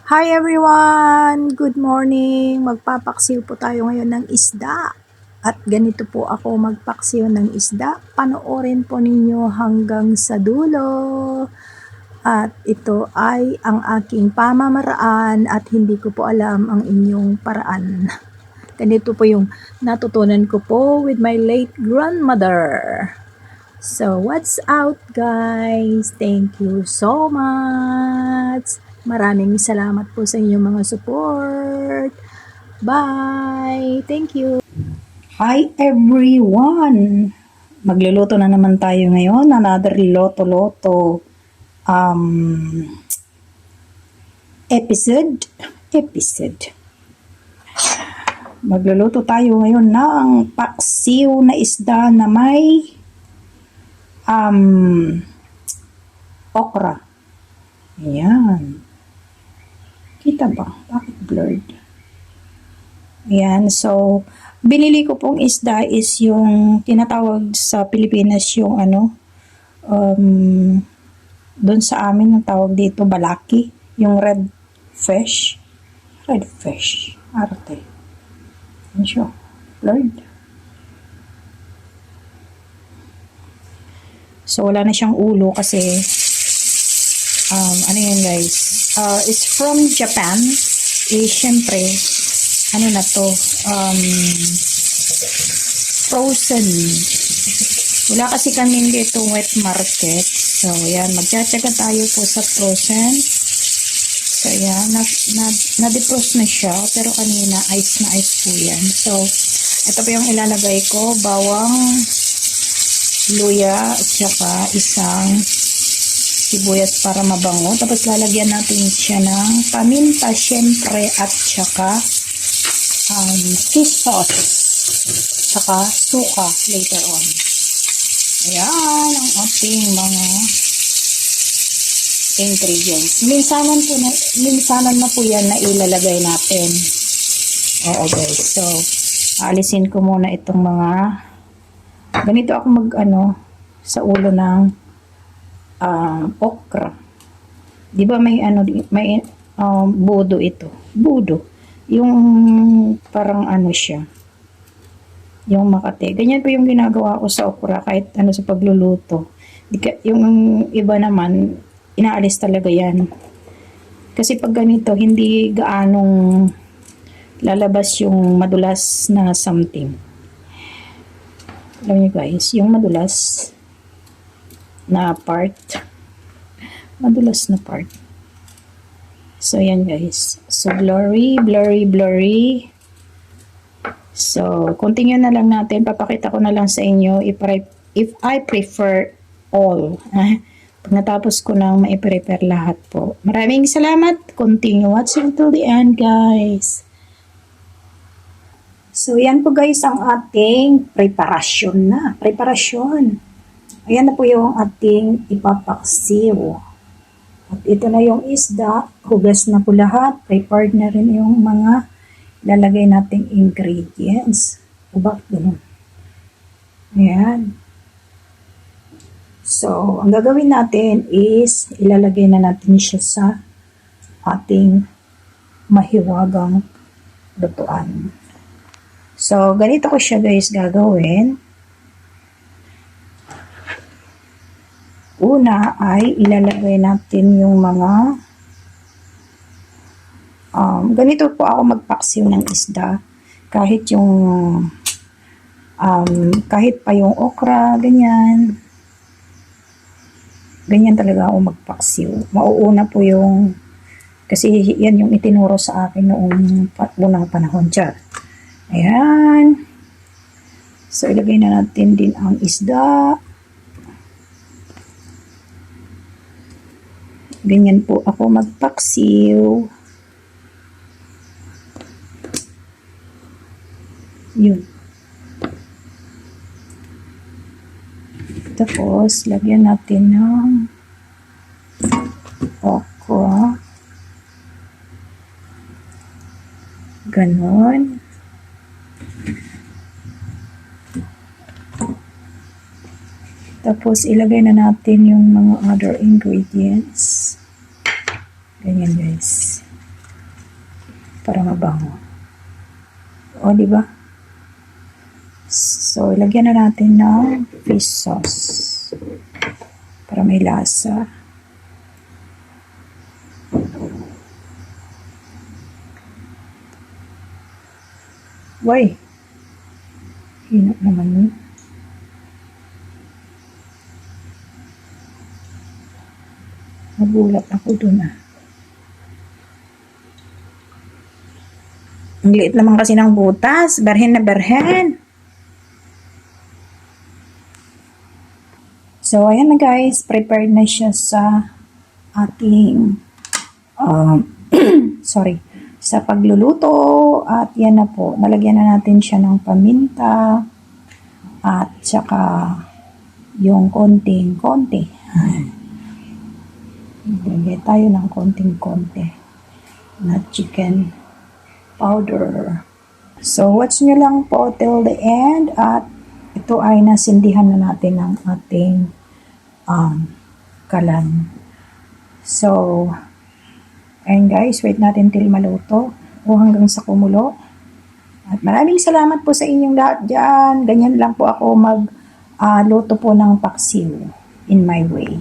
Hi everyone! Good morning! Magpapaksiw po tayo ngayon ng isda. At ganito po ako magpaksiw ng isda. Panoorin po ninyo hanggang sa dulo. At ito ay ang aking pamamaraan at hindi ko po alam ang inyong paraan. Ganito po yung natutunan ko po with my late grandmother. So, what's out guys? Thank you so much! Maraming salamat po sa inyong mga support. Bye! Thank you! Hi everyone! Magluluto na naman tayo ngayon. Another loto-loto episode. Magluluto tayo ngayon ng paksiw na isda na may okra. Ayan. Kita ba? Bakit blurred? Ayan. So, binili ko pong isda is yung tinatawag sa Pilipinas yung doon sa amin ang tawag dito balaki. Yung red fish. Red fish. Arte. Ayan siya. Blurred. So, wala na siyang ulo kasi ano yan guys, it's from Japan. Syempre, ano na to, frozen. Wala kasi kami dito wet market. So, yan, magtsatsaga tayo po sa frozen. So, yan, na-defrost na siya, pero kanina, ice na ice po yan. So, ito po yung ilalagay ko, bawang, luya, at saka isang sibuyas para mabango. Tapos lalagyan natin siya ng paminta syempre at saka fish sauce. Saka suka later on. Ayan ang ating mga ingredients. Minsanan na po yan na ilalagay natin. Oo guys. So, alisin ko muna itong mga ganito ako sa ulo ng okra. Di ba may budo ito. Budo. Yung parang siya. Yung makate. Ganyan po yung ginagawa ko sa okra kahit sa pagluluto. Yung iba naman, inaalis talaga yan. Kasi pag ganito, hindi gaanong lalabas yung madulas na something. Alam niyo guys, yung madulas na part. Madulas na part. So, yan guys. So, blurry. So, continue na lang natin. Papakita ko na lang sa inyo if I prefer all. Pag natapos ko nang ma-prepare lahat po. Maraming salamat. Continue watching till the end guys. So, yan po guys ang ating preparasyon na. Ayan na po yung ating ipapaksiw. At ito na yung isda. Hugas na po lahat. Prepared na rin yung mga lalagay nating ingredients. O bakit ganun? Ayan. So, ang gagawin natin is ilalagay na natin siya sa ating mahiwagang lutuan. So, ganito ko siya guys gagawin. Una ay ilalagay natin yung mga ganito po ako magpaksiw ng isda. Kahit yung kahit pa yung okra, ganyan. Ganyan talaga ako magpaksiw. Mauuna po yung kasi yan yung itinuro sa akin noong unang panahon. Ayan. So, ilagay na natin din ang isda. Ganyan po ako magpaksiw. Yun. Tapos, lagyan natin ng okra. Ganon. Tapos, ilagay na natin yung mga other ingredients. Ganyan guys. para mabango. O, di ba? So, ilagyan na natin ng fish sauce para may lasa. Why? Hina naman yun. Nagulat ako dun ah. Ang liit naman kasi ng butas. Berhen na berhen. So, ayan na guys. Prepared na siya sa ating sa pagluluto. At yan na po. Nalagyan na natin siya ng paminta. At saka yung konting-konti. Lagyan tayo ng konting-konti na chicken powder. So, watch nyo lang po till the end. At ito ay nasindihan na natin ng ating kalan. So, ayun guys, wait natin till maluto o hanggang sa kumulo. At maraming salamat po sa inyong lahat dyan. Ganyan lang po ako luto po ng paksiw in my way.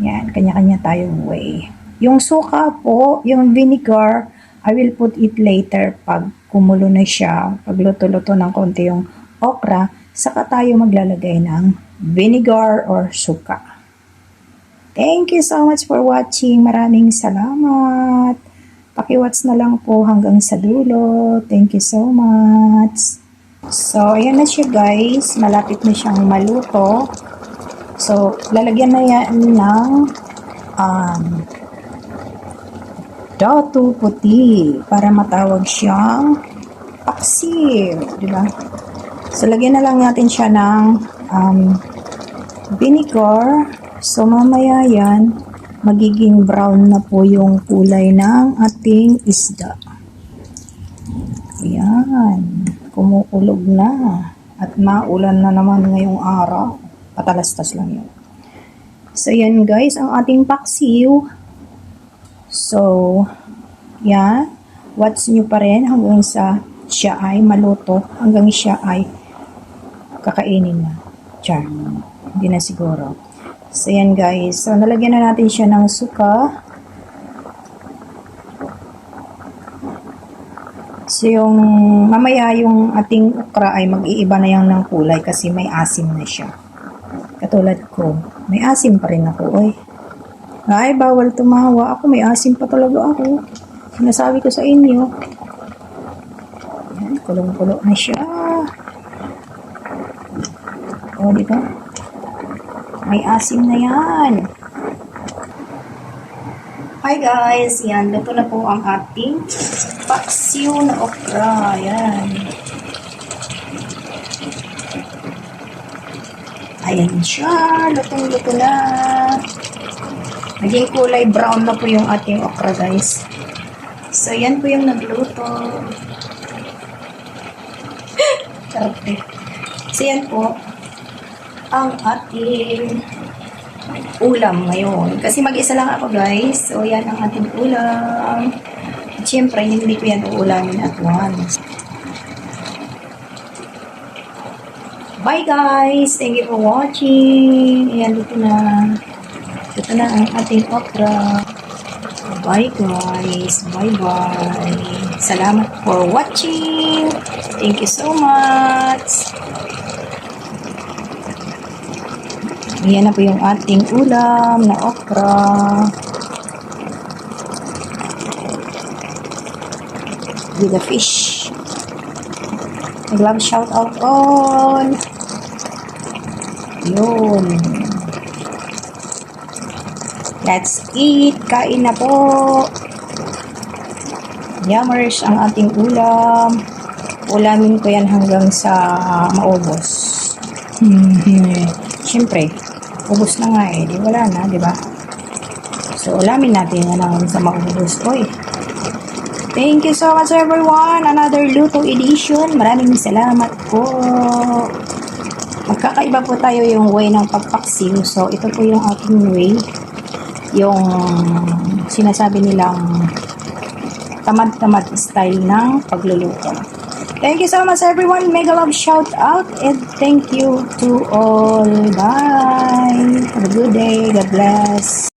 Yan, kanya-kanya tayong way. Yung suka po, yung vinegar, I will put it later pag kumulo na siya. Pag luto-luto ng konti yung okra, saka tayo maglalagay ng vinegar or suka. Thank you so much for watching. Maraming salamat. Paki-watch na lang po hanggang sa dulo. Thank you so much. So, ayan na siya guys. Malapit na siyang maluto. So, lalagyan na yan ng datu puti para matawag siyang paksiw, di ba? So, lagyan na lang natin siya ng vinegar. So, mamaya yan, magiging brown na po yung kulay ng ating isda. Ayan, kumukulog na. At maulan na naman ngayong araw. Patalastas lang yun. So, yan guys, ang ating paksiw. So, yan. Watch nyo pa rin hanggang sa siya ay maluto. Hanggang siya ay kakainin na. Char. Hindi na siguro. So, yan guys. So, nalagyan na natin siya ng suka. So, yung mamaya yung ating okra ay mag-iiba na yan ng kulay kasi may asim na siya. Katulad ko, may asim pa rin ako, oy. Ay, bawal tumawa ako, may asim pa talaga ako. Sinasabi ko sa inyo. Yan, kulong-kulo na siya. O, di ba? May asim na yan. Hi guys, yan, luto na po ang ating paksiw na okra. Yan. Ayan siya, lutong-luto na. Naging kulay brown na po yung ating okra guys. So, yan po yung nagluto. Karte. So, yan po ang ating ulam ngayon. Kasi mag-isa lang ako guys. So, yan ang ating ulam. At syempre, hindi ko yan uulamin at once. Bye guys! Thank you for watching. Ayan, dito na. Dito na ang ating okra. Bye guys! Bye-bye! Salamat for watching! Thank you so much! Ayan na po yung ating ulam na okra. With the fish. Nag-love shout out all. Yun. Let's eat. Kain na po. Yummers ang ating ulam. Ulamin ko yan hanggang sa maubos. Siyempre, ubos na nga eh. Di wala na, di ba? So, ulamin natin yan hanggang sa maubos. Oy. Thank you so much everyone. Another Luto Edition. Maraming salamat po. Magkakaiba po tayo yung way ng pagpaksiw. So, ito po yung aking way. Yung sinasabi nilang tamad-tamad style ng pagluluto. Thank you so much everyone. Mega love shout out and thank you to all. Bye. Have a good day. God bless.